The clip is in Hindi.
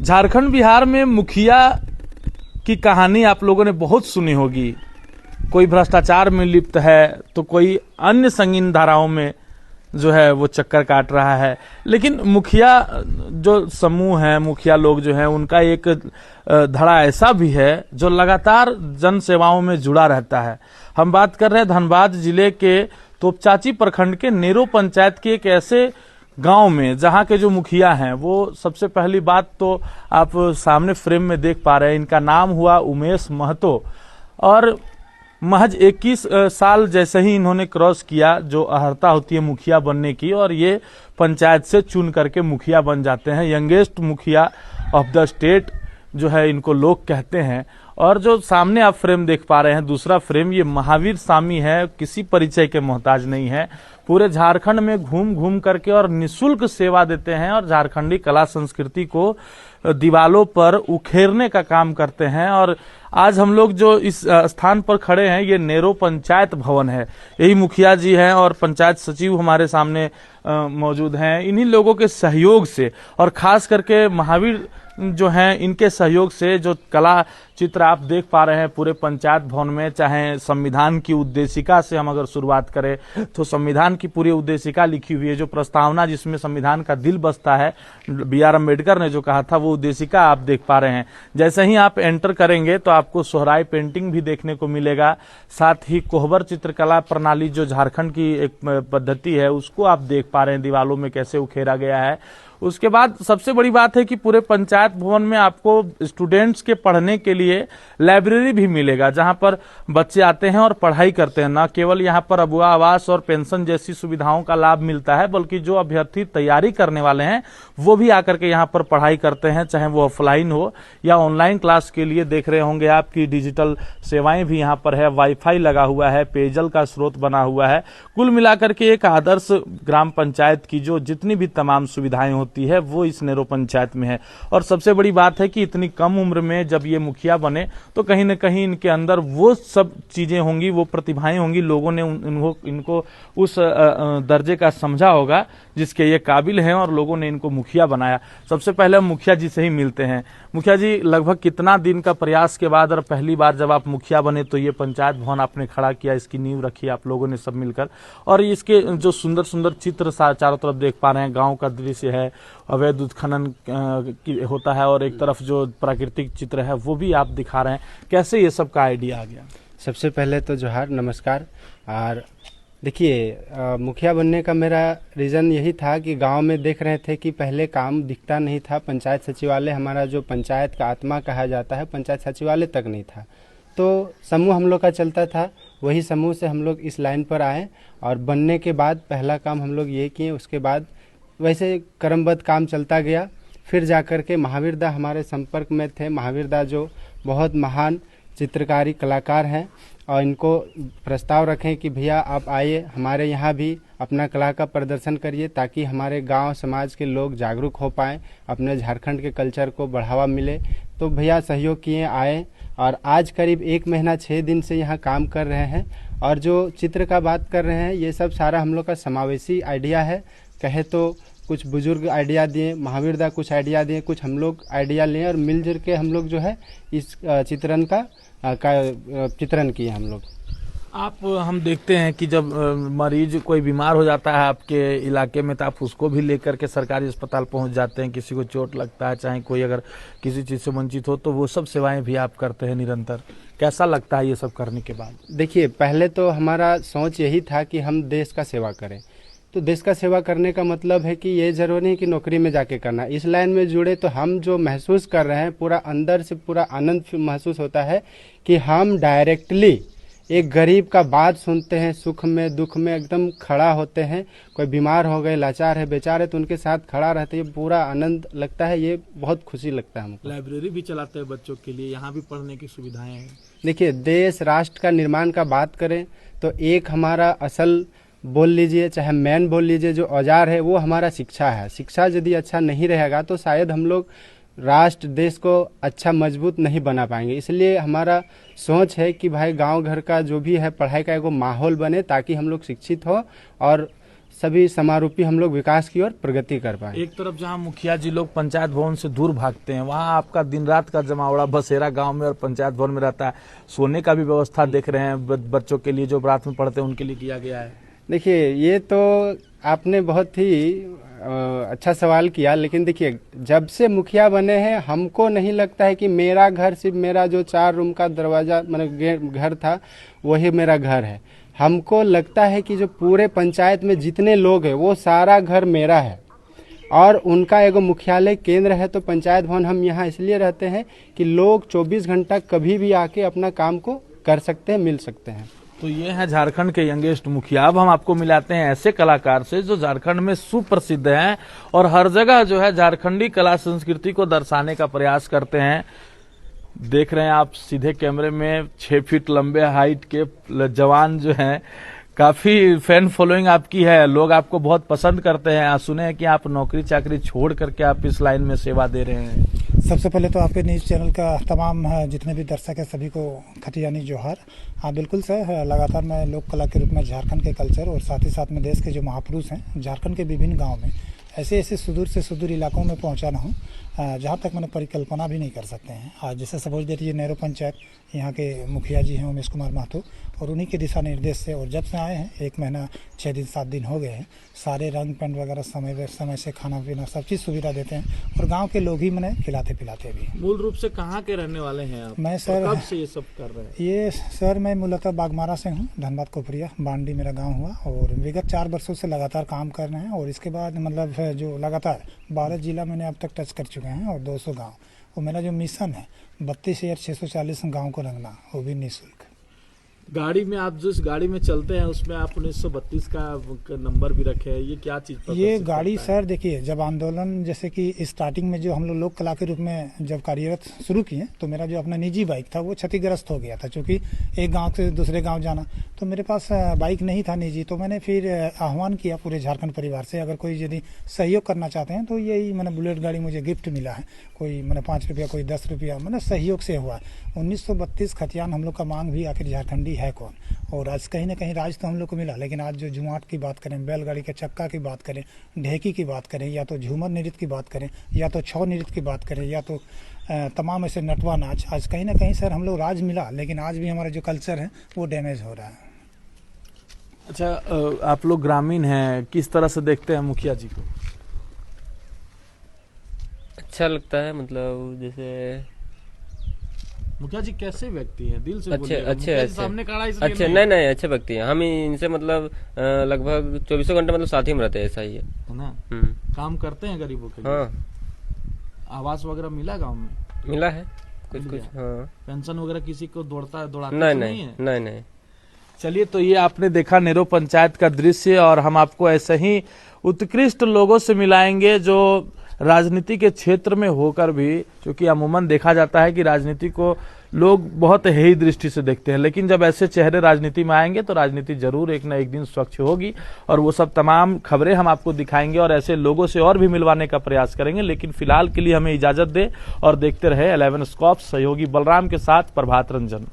झारखंड बिहार में मुखिया की कहानी आप लोगों ने बहुत सुनी होगी। कोई भ्रष्टाचार में लिप्त है तो कोई अन्य संगीन धाराओं में जो है वो चक्कर काट रहा है। लेकिन मुखिया जो समूह है, मुखिया लोग जो है, उनका एक धड़ा ऐसा भी है जो लगातार जन सेवाओं में जुड़ा रहता है। हम बात कर रहे हैं धनबाद जिले के तोपचांची प्रखंड के नेरो पंचायत के एक ऐसे गांव में जहां के जो मुखिया हैं वो सबसे पहली बात तो आप सामने फ्रेम में देख पा रहे हैं, इनका नाम हुआ उमेश महतो। और महज 21 साल जैसे ही इन्होंने क्रॉस किया जो अर्हता होती है मुखिया बनने की, और ये पंचायत से चुन करके मुखिया बन जाते हैं। यंगेस्ट मुखिया ऑफ द स्टेट जो है इनको लोग कहते हैं। और जो सामने आप फ्रेम देख पा रहे हैं, दूसरा फ्रेम, ये महावीर स्वामी है, किसी परिचय के मोहताज नहीं है। पूरे झारखंड में घूम घूम करके और निःशुल्क सेवा देते हैं और झारखंडी कला संस्कृति को दीवालों पर उखेरने का काम करते हैं। और आज हम लोग जो इस स्थान पर खड़े हैं ये नेरो पंचायत भवन है। यही मुखिया जी हैं और पंचायत सचिव हमारे सामने मौजूद हैं। इन्हीं लोगों के सहयोग से और खास करके महावीर जो हैं इनके सहयोग से जो कला चित्र आप देख पा रहे हैं पूरे पंचायत भवन में, चाहे संविधान की उद्देशिका से हम अगर शुरुआत करें तो संविधान की पूरी उद्देशिका लिखी हुई है, जो प्रस्तावना जिसमें संविधान का दिल बसता है, B.R. अम्बेडकर ने जो कहा था वो उद्देशिका आप देख पा रहे हैं। जैसे ही आप एंटर करेंगे तो आपको सोहराई पेंटिंग भी देखने को मिलेगा, साथ ही कोहबर चित्रकला प्रणाली जो झारखंड की एक पद्धति है उसको आप देख पा रहे हैं दीवालों में कैसे उखेरा गया है। उसके बाद सबसे बड़ी बात है कि पूरे पंचायत भवन में आपको स्टूडेंट्स के पढ़ने के लिए लाइब्रेरी भी मिलेगा, जहां पर बच्चे आते हैं और पढ़ाई करते हैं। न केवल यहां पर अबुआ आवास और पेंशन जैसी सुविधाओं का लाभ मिलता है, बल्कि जो अभ्यर्थी तैयारी करने वाले हैं वो भी आकर के यहां पर पढ़ाई करते हैं, चाहे वो ऑफलाइन हो या ऑनलाइन क्लास के लिए देख रहे होंगे आपकी डिजिटल सेवाएं भी यहाँ पर है, वाईफाई लगा हुआ है, पेयजल का स्रोत बना हुआ है। कुल मिलाकर के एक आदर्श ग्राम पंचायत की जो जितनी भी तमाम सुविधाएं होती है वो इस नेरो पंचायत में है। और सबसे बड़ी बात है कि इतनी कम उम्र में जब ये मुखिया बने तो कहीं न कहीं इनके अंदर वो सब चीजें होंगी, वो प्रतिभाएं होंगी, लोगों ने इनको उस दर्जे का समझा होगा जिसके ये काबिल हैं और लोगों ने इनको मुखिया बनाया। सबसे पहले हम मुखिया जी से ही मिलते हैं। मुखिया जी, लगभग कितना दिन का प्रयास के बाद और पहली बार जब आप मुखिया बने तो ये पंचायत भवन आपने खड़ा किया, इसकी नींव रखी आप लोगों ने सब मिलकर, और इसके जो सुंदर सुंदर चित्र चारों तरफ देख पा रहे हैं, गांव का दृश्य है, अवैध उत्खनन होता है और एक तरफ जो प्राकृतिक चित्र है वो भी आप दिखा रहे हैं, कैसे ये सब का आइडिया आ गया? सबसे पहले तो जोहार, नमस्कार। और देखिए, मुखिया बनने का मेरा रीज़न यही था कि गांव में देख रहे थे कि पहले काम दिखता नहीं था। पंचायत सचिवालय, हमारा जो पंचायत का आत्मा कहा जाता है, पंचायत सचिवालय तक नहीं था। तो समूह हम लोग का चलता था, वही समूह से हम लोग इस लाइन पर आए और बनने के बाद पहला काम हम लोग ये किए। उसके बाद वैसे क्रमबद्ध काम चलता गया। फिर जाकर के महावीर दा हमारे संपर्क में थे। महावीर दा जो बहुत महान चित्रकारी कलाकार हैं, और इनको प्रस्ताव रखें कि भैया आप आइए हमारे यहाँ भी अपना कला का प्रदर्शन करिए, ताकि हमारे गांव समाज के लोग जागरूक हो पाएँ, अपने झारखंड के कल्चर को बढ़ावा मिले। तो भैया सहयोग किए, आए, और आज करीब 1 महीना 6 दिन से यहाँ काम कर रहे हैं। और जो चित्र का बात कर रहे हैं ये सब सारा हम लोग का समावेशी आइडिया है। कहे तो कुछ बुजुर्ग आइडिया दिए, महावीर दा कुछ आइडिया दिए, कुछ हम लोग आइडिया लिए, और मिलजुल के हम लोग जो है इस चित्रण का चित्रण किए हम लोग। हम देखते हैं कि जब मरीज कोई बीमार हो जाता है आपके इलाके में तो आप उसको भी लेकर के सरकारी अस्पताल पहुंच जाते हैं। किसी को चोट लगता है, चाहे कोई अगर किसी चीज़ से वंचित हो, तो वो सब सेवाएं भी आप करते हैं निरंतर। कैसा लगता है ये सब करने के बाद? देखिए, पहले तो हमारा सोच यही था कि हम देश का सेवा करें। तो देश का सेवा करने का मतलब है कि ये जरूरी नहीं कि नौकरी में जाके करना। इस लाइन में जुड़े तो हम जो महसूस कर रहे हैं, पूरा अंदर से पूरा आनंद महसूस होता है कि हम डायरेक्टली एक गरीब का बात सुनते हैं, सुख में दुख में एकदम खड़ा होते हैं। कोई बीमार हो गए, लाचार है, बेचारे, तो उनके साथ खड़ा रहते हैं। पूरा आनंद लगता है, ये बहुत खुशी लगता है हमको। लाइब्रेरी भी चलाते हैं बच्चों के लिए, यहाँ भी पढ़ने की सुविधाएं हैं। देखिए, देश राष्ट्र का निर्माण का बात करें तो एक हमारा असल बोल लीजिए, चाहे मैन बोल लीजिए, जो औजार है वो हमारा शिक्षा है। शिक्षा यदि अच्छा नहीं रहेगा तो शायद हम लोग राष्ट्र देश को अच्छा मजबूत नहीं बना पाएंगे। इसलिए हमारा सोच है कि भाई गांव घर का जो भी है पढ़ाई का एगो माहौल बने, ताकि हम लोग शिक्षित हो और सभी समारूपी हम लोग विकास की ओर प्रगति कर पाए। एक तरफ जहां मुखिया जी लोग पंचायत भवन से दूर भागते हैं, वहां आपका दिन रात का जमावड़ा बसेरा गांव में और पंचायत भवन में रहता है। सोने का भी व्यवस्था देख रहे हैं बच्चों के लिए, जो रात में पढ़ते हैं उनके लिए किया गया है। देखिए, ये तो आपने बहुत ही अच्छा सवाल किया, लेकिन देखिए, जब से मुखिया बने हैं हमको नहीं लगता है कि मेरा घर सिर्फ मेरा जो 4 रूम का दरवाजा मतलब घर था वही मेरा घर है। हमको लगता है कि जो पूरे पंचायत में जितने लोग हैं वो सारा घर मेरा है और उनका एगो मुख्यालय केंद्र है। तो पंचायत भवन हम यहाँ इसलिए रहते हैं कि लोग 24 घंटा कभी भी आके अपना काम को कर सकते हैं, मिल सकते हैं। तो ये है झारखंड के यंगेस्ट मुखिया। अब हम आपको मिलाते हैं ऐसे कलाकार से जो झारखंड में सुप्रसिद्ध हैं और हर जगह जो है झारखंडी कला संस्कृति को दर्शाने का प्रयास करते हैं। देख रहे हैं आप सीधे कैमरे में 6 फीट लंबे हाइट के जवान जो हैं, काफी फैन फॉलोइंग आपकी है, लोग आपको बहुत पसंद करते हैं। सुने हैं कि आप नौकरी चाकरी छोड़ करके आप इस लाइन में सेवा दे रहे हैं। सबसे पहले तो आपके न्यूज़ चैनल का तमाम जितने भी दर्शक हैं सभी को खतियानी जोहार। हाँ बिल्कुल सर, लगातार मैं लोक कला के रूप में झारखंड के कल्चर और साथ ही साथ में देश के जो महापुरुष हैं झारखंड के विभिन्न गाँव में ऐसे ऐसे सुदूर से सुदूर इलाकों में पहुँचाना हूँ जहाँ तक मैंने परिकल्पना भी नहीं कर सकते हैं। आज जैसे सपोज लीजिए नेहरू पंचायत, यहाँ के मुखिया जी हैं उमेश कुमार महतो, और उन्हीं के दिशा निर्देश से और जब से आए हैं 1 महीना 6 दिन 7 दिन हो गए हैं, सारे रंग पेंट वगैरह समय से खाना पीना सब चीज़ सुविधा देते हैं और गांव के लोग ही मैंने खिलाते पिलाते भी। मूल रूप से कहाँ के रहने वाले हैं आप? मैं सर कब से ये सब कर रहे हैं? ये सर मैं मूलतः बागमारा से हूँ, धनबाद कोपरिया बांडी मेरा गांव हुआ और विगत 4 वर्षों से लगातार काम कर रहे हैं। और इसके बाद मतलब जो लगातार 12 जिला मैंने अब तक टच कर चुके हैं और 200 गाँव। और मेरा जो मिशन है 32,640 गाँव को रंगना, वो भी निःशुल्क। गाड़ी में आप जिस गाड़ी में चलते हैं उसमें आप 1932 का नंबर भी रखे हैं, ये क्या चीज? ये गाड़ी सर देखिए, जब आंदोलन जैसे कि स्टार्टिंग में जो हम लोग लोक कला के रूप में जब कार्यरत शुरू किए तो मेरा जो अपना निजी बाइक था वो क्षतिग्रस्त हो गया था, क्योंकि एक गांव से दूसरे गांव जाना, तो मेरे पास बाइक नहीं था निजी। तो मैंने फिर आह्वान किया पूरे झारखंड परिवार से, अगर कोई यदि सहयोग करना चाहते हैं तो यही मैंने बुलेट गाड़ी मुझे गिफ्ट मिला है। कोई मैंने 5 रुपया, कोई 10 रुपया, मैंने सहयोग से हुआ। 1932 खतियान हम लोग का मांग भी आखिर झारखंडी है कौन, और आज कहीं ना कहीं राज तो हम लोग को मिला। लेकिन आज जो जुआट की बात करें, बैलगाड़ी के चक्का की बात करें, ढेकी की बात करें, या तो झूमर नृत्य की बात करें, या तो छौ नृत्य की बात करें, या तो तमाम ऐसे नटवा नाच, आज कहीं ना कहीं सर हम लोग राज मिला, लेकिन आज भी हमारा जो कल्चर है वो डैमेज हो रहा है। अच्छा, आप लोग ग्रामीण हैं, किस तरह से देखते हैं मुखिया जी को? अच्छा लगता है, मतलब जैसे मुखिया जी कैसे व्यक्ति हैं? दिल से अच्छे बोलिएगा। अच्छे मुखिया जी अच्छे सामने खड़ा इसलिए अच्छे नहीं अच्छे व्यक्ति हैं। हम इनसे मतलब लगभग 24 घंटे मतलब साथ ही में रहते हैं, ऐसा ही है। है ना? काम करते हैं गरीबों के लिए। हाँ, आवास वगैरह मिला गांव में? मिला है कुछ मिल कुछ। गया। हाँ, पेंशन वगैरह किसी को दौड़ाता नहीं तो नहीं है? नहीं। चलिए, तो ये आपने देखा नेहरू पंचायत का दृश्य, और हम आपको ऐसे ही उत्कृष्ट लोगों से मिलाएंगे जो राजनीति के क्षेत्र में होकर भी, क्योंकि अमूमन देखा जाता है कि राजनीति को लोग बहुत हेय दृष्टि से देखते हैं, लेकिन जब ऐसे चेहरे राजनीति में आएंगे तो राजनीति जरूर एक न एक दिन स्वच्छ होगी, और वो सब तमाम खबरें हम आपको दिखाएंगे और ऐसे लोगों से और भी मिलवाने का प्रयास करेंगे। लेकिन फिलहाल के लिए हमें इजाजत दे और देखते रहे 11 स्कॉप। सहयोगी बलराम के साथ प्रभात रंजन।